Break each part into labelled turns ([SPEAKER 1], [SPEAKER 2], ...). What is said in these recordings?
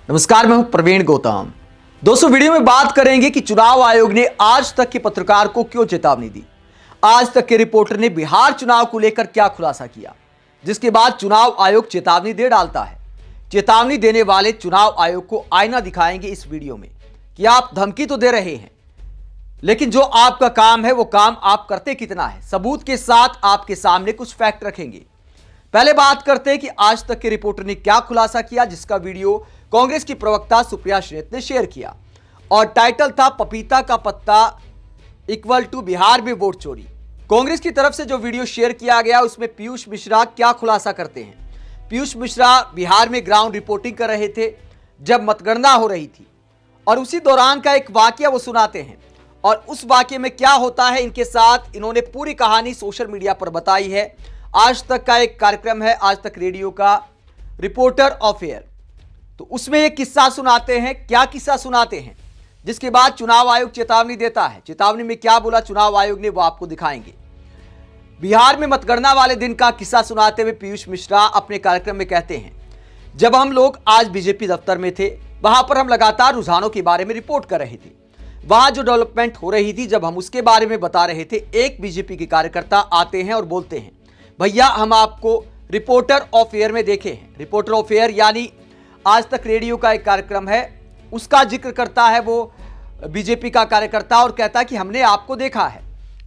[SPEAKER 1] नमस्कार, मैं हूं प्रवीण गौतम। दोस्तों, वीडियो में बात करेंगे कि चुनाव आयोग ने आज तक के पत्रकार को क्यों चेतावनी दी। आज तक के रिपोर्टर ने बिहार चुनाव को लेकर क्या खुलासा किया, जिसके बाद चुनाव आयोग चेतावनी दे डालता है। चेतावनी देने वाले चुनाव आयोग को आईना दिखाएंगे इस वीडियो में कि आप धमकी तो दे रहे हैं, लेकिन जो आपका काम है वो काम आप करते कितना है। सबूत के साथ आपके सामने कुछ फैक्ट रखेंगे। पहले बात करते हैं कि आज तक के रिपोर्टर ने क्या खुलासा किया, जिसका वीडियो कांग्रेस की प्रवक्ता सुप्रिया श्रीनेत ने शेयर किया और टाइटल था पपीता का पत्ता इक्वल टू बिहार में वोट चोरी। कांग्रेस की तरफ से जो वीडियो शेयर किया गया उसमें पीयूष मिश्रा क्या खुलासा करते हैं। पीयूष मिश्रा बिहार में ग्राउंड रिपोर्टिंग कर रहे थे जब मतगणना हो रही थी और उसी दौरान का एक वाकया वो सुनाते हैं और उस वाकये में क्या होता है इनके साथ, इन्होंने पूरी कहानी सोशल मीडिया पर बताई है। आज तक का एक कार्यक्रम है, आज तक रेडियो का रिपोर्टर ऑफ एयर, तो उसमें एक किस्सा सुनाते हैं। क्या किस्सा सुनाते हैं, जिसके बाद चुनाव आयोग चेतावनी देता है। चेतावनी में क्या बोला चुनाव आयोग ने वो आपको दिखाएंगे। बिहार में मतगणना वाले दिन का किस्सा सुनाते हुए पीयूष मिश्रा अपने कार्यक्रम में कहते हैं, जब हम लोग आज बीजेपी दफ्तर में थे, वहां पर हम लगातार रुझानों के बारे में रिपोर्ट कर रहे थे। वहां जो डेवलपमेंट हो रही थी, जब हम उसके बारे में बता रहे थे, एक बीजेपी के कार्यकर्ता आते हैं और बोलते हैं, भैया हम आपको रिपोर्टर ऑफ एयर में देखे हैं। रिपोर्टर ऑफ एयर यानी आज तक रेडियो का एक कार्यक्रम है, उसका जिक्र करता है वो बीजेपी का कार्यकर्ता और कहता है कि हमने आपको देखा है।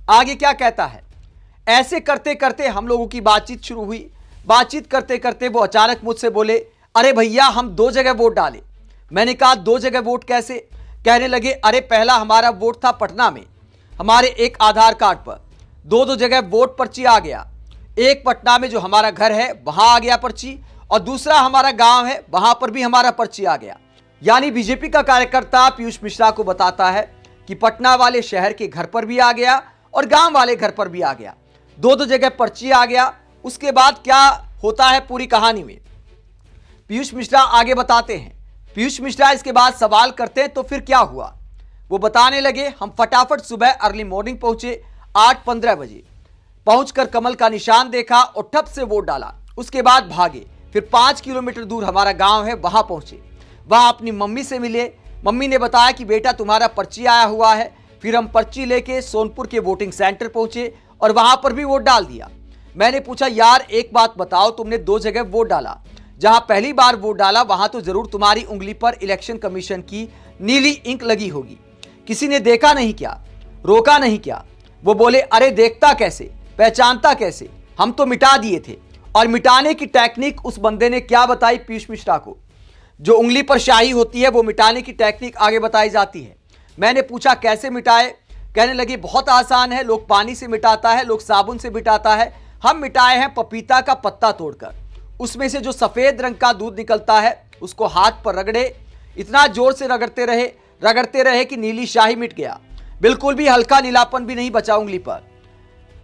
[SPEAKER 1] आगे क्या कहता है, ऐसे करते करते हम लोगों की बातचीत शुरू हुई। बातचीत करते करते वो अचानक मुझसे बोले, अरे भैया हम 2 जगह वोट डाले। मैंने कहा 2 जगह वोट कैसे? कहने लगे, अरे पहला हमारा वोट था पटना में, हमारे एक आधार कार्ड पर 2 जगह वोट पर्ची आ गया। एक पटना में जो हमारा घर है वहां आ गया पर्ची, और दूसरा हमारा गांव है वहां पर भी हमारा पर्ची आ गया। यानी बीजेपी का कार्यकर्ता पीयूष मिश्रा को बताता है कि पटना वाले शहर के घर पर भी आ गया और गांव वाले घर पर भी आ गया, 2 जगह पर्ची आ गया। उसके बाद क्या होता है पूरी कहानी में पीयूष मिश्रा आगे बताते हैं। पीयूष मिश्रा इसके बाद सवाल करते हैं, तो फिर क्या हुआ? वो बताने लगे, हम फटाफट सुबह अर्ली मॉर्निंग पहुंचे, 8:15 बजे पहुंचकर कमल का निशान देखा और ठप से वोट डाला। उसके बाद भागे, फिर 5 किलोमीटर दूर हमारा गांव है वहां पहुंचे, वहां अपनी मम्मी से मिले। मम्मी ने बताया कि बेटा तुम्हारा पर्ची आया हुआ है। फिर हम पर्ची लेके सोनपुर के वोटिंग सेंटर पहुंचे और वहां पर भी वोट डाल दिया। मैंने पूछा, यार एक बात बताओ, तुमने 2 जगह वोट डाला, जहां पहली बार वोट डाला वहां तो जरूर तुम्हारी उंगली पर इलेक्शन कमीशन की नीली इंक लगी होगी, किसी ने देखा नहीं क्या, रोका नहीं क्या? वो बोले, अरे देखता कैसे, पहचानता कैसे, हम तो मिटा दिए थे। और मिटाने की टेक्निक उस बंदे ने क्या बताई पीयूष मिश्रा को, जो उंगली पर स्याही होती है वो मिटाने की टेक्निक आगे बताई जाती है। मैंने पूछा कैसे मिटाए? कहने लगे बहुत आसान है, लोग पानी से मिटाता है, लोग साबुन से मिटाता है, हम मिटाए हैं पपीता का पत्ता तोड़कर। उसमें से जो सफेद रंग का दूध निकलता है उसको हाथ पर रगड़े, इतना जोर से रगड़ते रहे कि नीली स्याही मिट गया, बिल्कुल भी हल्का नीलापन भी नहीं बचा उंगली पर।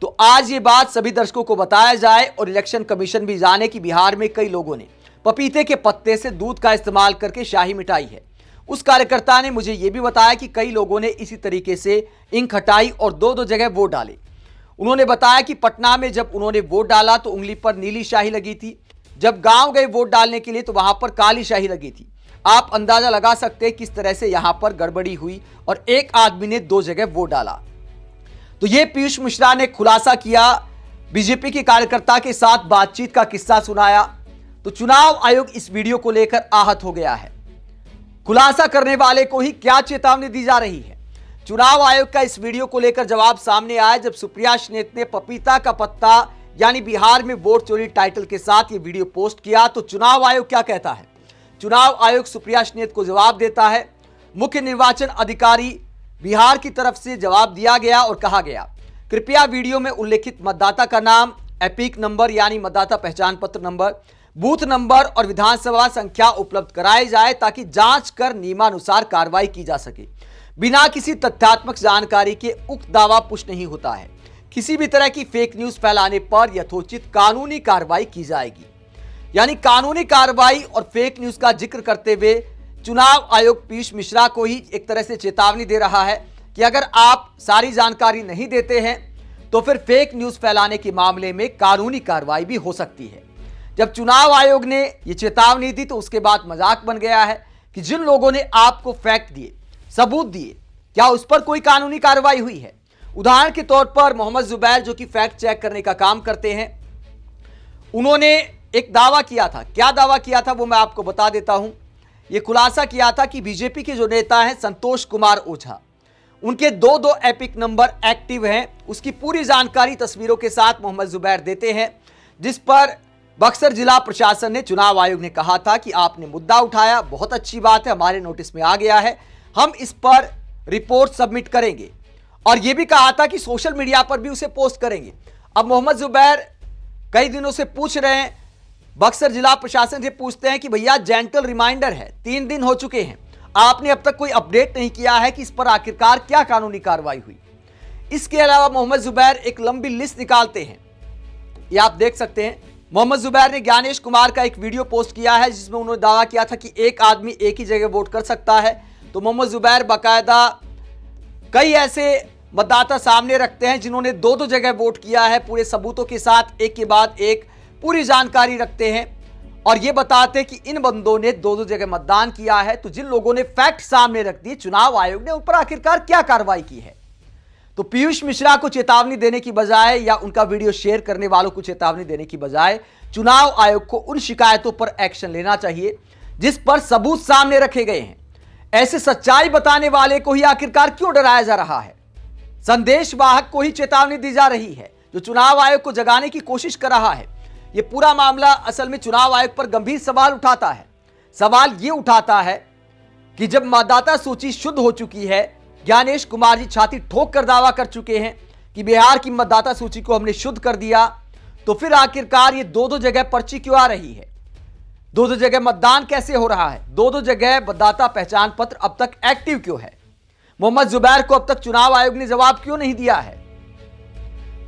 [SPEAKER 1] तो आज ये बात सभी दर्शकों को बताया जाए और इलेक्शन कमीशन भी जाने कि बिहार में कई लोगों ने पपीते के पत्ते से दूध का इस्तेमाल करके स्याही मिटाई है। उस कार्यकर्ता ने मुझे यह भी बताया कि कई लोगों ने इसी तरीके से इंक हटाई और 2 जगह वोट डाले। उन्होंने बताया कि पटना में जब उन्होंने वोट डाला तो उंगली पर नीली स्याही लगी थी, जब गांव गए वोट डालने के लिए तो वहां पर काली स्याही लगी थी। आप अंदाजा लगा सकते हैं किस तरह से यहां पर गड़बड़ी हुई और एक आदमी ने 2 जगह वोट डाला। तो ये पीयूष मिश्रा ने खुलासा किया, बीजेपी के कार्यकर्ता के साथ बातचीत का किस्सा सुनाया। तो चुनाव आयोग इस वीडियो को लेकर आहत हो गया है। खुलासा करने वाले को ही क्या चेतावनी दी जा रही है? चुनाव आयोग का इस वीडियो को लेकर जवाब सामने आया जब सुप्रिया श्रीनेत ने पपीता का पत्ता यानी बिहार में वोट चोरी टाइटल के साथ ये वीडियो पोस्ट किया। तो चुनाव आयोग क्या कहता है? चुनाव आयोग सुप्रिया श्रीनेत को जवाब देता है। मुख्य निर्वाचन अधिकारी बिहार की तरफ से जवाब दिया गया और कहा गया, कृपया वीडियो में उल्लेखित मतदाता का नाम, एपिक नंबर यानी मतदाता पहचान पत्र नंबर, बूथ नंबर और विधानसभा संख्या उपलब्ध कराए जाए ताकि जांच कर नियमानुसार कार्रवाई की जा सके। बिना किसी तथ्यात्मक जानकारी के उक्त दावा पुष्ट नहीं होता है। किसी भी तरह की फेक न्यूज फैलाने पर यथोचित कानूनी कार्रवाई की जाएगी। यानी कानूनी कार्रवाई और फेक न्यूज का जिक्र करते हुए चुनाव आयोग पीयूष मिश्रा को ही एक तरह से चेतावनी दे रहा है कि अगर आप सारी जानकारी नहीं देते हैं तो फिर फेक न्यूज फैलाने के मामले में कानूनी कार्रवाई भी हो सकती है। जब चुनाव आयोग ने यह चेतावनी दी तो उसके बाद मजाक बन गया है कि जिन लोगों ने आपको फैक्ट दिए, सबूत दिए, क्या उस पर कोई कानूनी कार्रवाई हुई है? उदाहरण के तौर पर मोहम्मद जुबैर जो कि फैक्ट चेक करने का काम करते हैं, उन्होंने एक दावा किया था। क्या दावा किया था वो मैं आपको बता देता हूं। यह खुलासा किया था कि बीजेपी के जो नेता हैं संतोष कुमार ओझा, उनके दो एपिक नंबर एक्टिव हैं। उसकी पूरी जानकारी तस्वीरों के साथ मोहम्मद जुबैर देते हैं, जिस पर बक्सर जिला प्रशासन ने, चुनाव आयोग ने कहा था कि आपने मुद्दा उठाया, बहुत अच्छी बात है, हमारे नोटिस में आ गया है, हम इस पर रिपोर्ट सबमिट करेंगे। और यह भी कहा था कि सोशल मीडिया पर भी उसे पोस्ट करेंगे। अब मोहम्मद जुबैर कई दिनों से पूछ रहे हैं, बक्सर जिला प्रशासन से पूछते हैं कि भैया जेंटल रिमाइंडर है, 3 दिन हो चुके हैं, आपने अब तक कोई अपडेट नहीं किया है कि इस पर आखिरकार क्या कानूनी कार्रवाई हुई। इसके अलावा मोहम्मद जुबैर एक लंबी लिस्ट निकालते हैं, ये आप देख सकते हैं। मोहम्मद जुबैर ने ज्ञानेश कुमार का एक वीडियो पोस्ट किया है जिसमें उन्होंने दावा किया था कि एक आदमी एक ही जगह वोट कर सकता है। तो मोहम्मद जुबैर बाकायदा कई ऐसे मतदाता सामने रखते हैं जिन्होंने 2 जगह वोट किया है, पूरे सबूतों के साथ एक के बाद एक पूरी जानकारी रखते हैं और ये बताते हैं कि इन बंदों ने 2 जगह मतदान किया है। तो जिन लोगों ने फैक्ट सामने रख दिए, चुनाव आयोग ने उन पर आखिरकार क्या कार्रवाई की है? तो पीयूष मिश्रा को चेतावनी देने की बजाय या उनका वीडियो शेयर करने वालों को चेतावनी देने की बजाय चुनाव आयोग को उन शिकायतों पर एक्शन लेना चाहिए जिस पर सबूत सामने रखे गए हैं। ऐसे सच्चाई बताने वाले को ही आखिरकार क्यों डराया जा रहा है? संदेश वाहक को ही चेतावनी दी जा रही है जो चुनाव आयोग को जगाने की कोशिश कर रहा है। यह पूरा मामला असल में चुनाव आयोग पर गंभीर सवाल उठाता है। सवाल यह उठाता है कि जब मतदाता सूची शुद्ध हो चुकी है, ज्ञानेश कुमार जी छाती ठोक कर दावा कर चुके हैं कि बिहार की मतदाता सूची को हमने शुद्ध कर दिया, तो फिर आखिरकार ये 2 जगह पर्ची क्यों आ रही है? 2 जगह मतदान कैसे हो रहा है? 2 जगह मतदाता पहचान पत्र अब तक एक्टिव क्यों है? मोहम्मद जुबैर को अब तक चुनाव आयोग ने जवाब क्यों नहीं दिया है?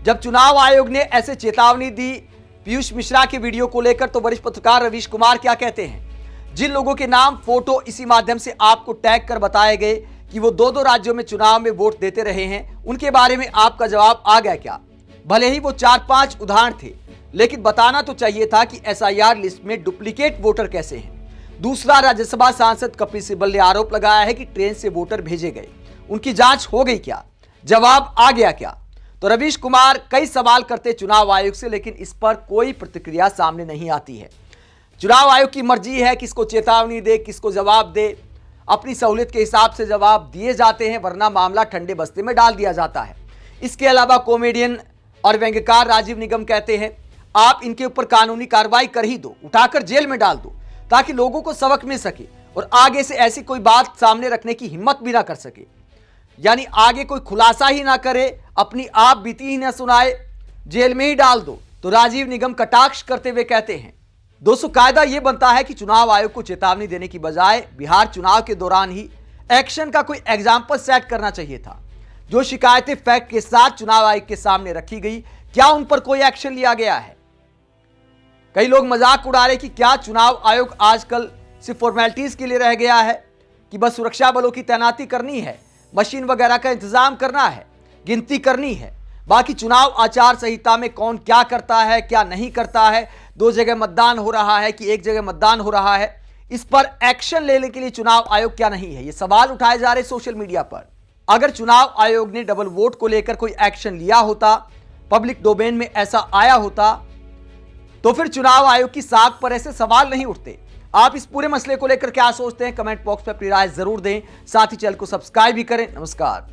[SPEAKER 1] जब चुनाव आयोग ने ऐसे चेतावनी दी पीयूष मिश्रा के वीडियो को लेकर, तो वरिष्ठ पत्रकार रवीश कुमार क्या कहते हैं? जिन लोगों के नाम, फोटो इसी माध्यम से आपको टैग कर बताए गए कि वो 2 राज्यों में चुनाव में वोट देते रहे हैं, उनके बारे में आपका जवाब आ गया क्या? भले ही वो 4-5 उदाहरण थे, लेकिन बताना तो चाहिए था कि एसआईआर लिस्ट में डुप्लीकेट वोटर कैसे हैं। दूसरा, राज्यसभा सांसद कपिल सिब्बल ने आरोप लगाया है कि ट्रेन से वोटर भेजे गए, उनकी जांच हो गई क्या? जवाब आ गया क्या? तो रवीश कुमार कई सवाल करते चुनाव आयोग से, लेकिन इस पर कोई प्रतिक्रिया सामने नहीं आती है। चुनाव आयोग की मर्जी है किसको चेतावनी दे, किसको जवाब दे, अपनी सहूलियत के हिसाब से जवाब दिए जाते हैं, वरना मामला ठंडे बस्ते में डाल दिया जाता है। इसके अलावा कॉमेडियन और व्यंग्यकार राजीव निगम कहते हैं, आप इनके ऊपर कानूनी कार्रवाई कर ही दो, उठाकर जेल में डाल दो, ताकि लोगों को सबक मिल सके और आगे से ऐसी कोई बात सामने रखने की हिम्मत भी ना कर सके, यानी आगे कोई खुलासा ही ना करे, अपनी आप बीती ही ना सुनाए, जेल में ही डाल दो। तो राजीव निगम कटाक्ष करते हुए कहते हैं, दोस्तों कायदा यह बनता है कि चुनाव आयोग को चेतावनी देने की बजाय बिहार चुनाव के दौरान ही एक्शन का कोई एग्जाम्पल सेट करना चाहिए था। जो शिकायतें फैक्ट के साथ चुनाव आयोग के सामने रखी गई, क्या उन पर कोई एक्शन लिया गया है? कई लोग मजाक उड़ा रहे कि क्या चुनाव आयोग आजकल सिर्फ फॉर्मेलिटीज के लिए रह गया है कि बस सुरक्षा बलों की तैनाती करनी है, मशीन वगैरह का इंतजाम करना है, गिनती करनी है, बाकी चुनाव आचार संहिता में कौन क्या करता है क्या नहीं करता है, 2 जगह मतदान हो रहा है कि 1 जगह मतदान हो रहा है, इस पर एक्शन लेने के लिए चुनाव आयोग क्या नहीं है? ये सवाल उठाए जा रहे सोशल मीडिया पर। अगर चुनाव आयोग ने डबल वोट को लेकर कोई एक्शन लिया होता, पब्लिक डोमेन में ऐसा आया होता, तो फिर चुनाव आयोग की साख पर ऐसे सवाल नहीं उठते। आप इस पूरे मसले को लेकर क्या सोचते हैं? कमेंट बॉक्स में अपनी राय जरूर दें, साथ ही चैनल को सब्सक्राइब भी करें। नमस्कार।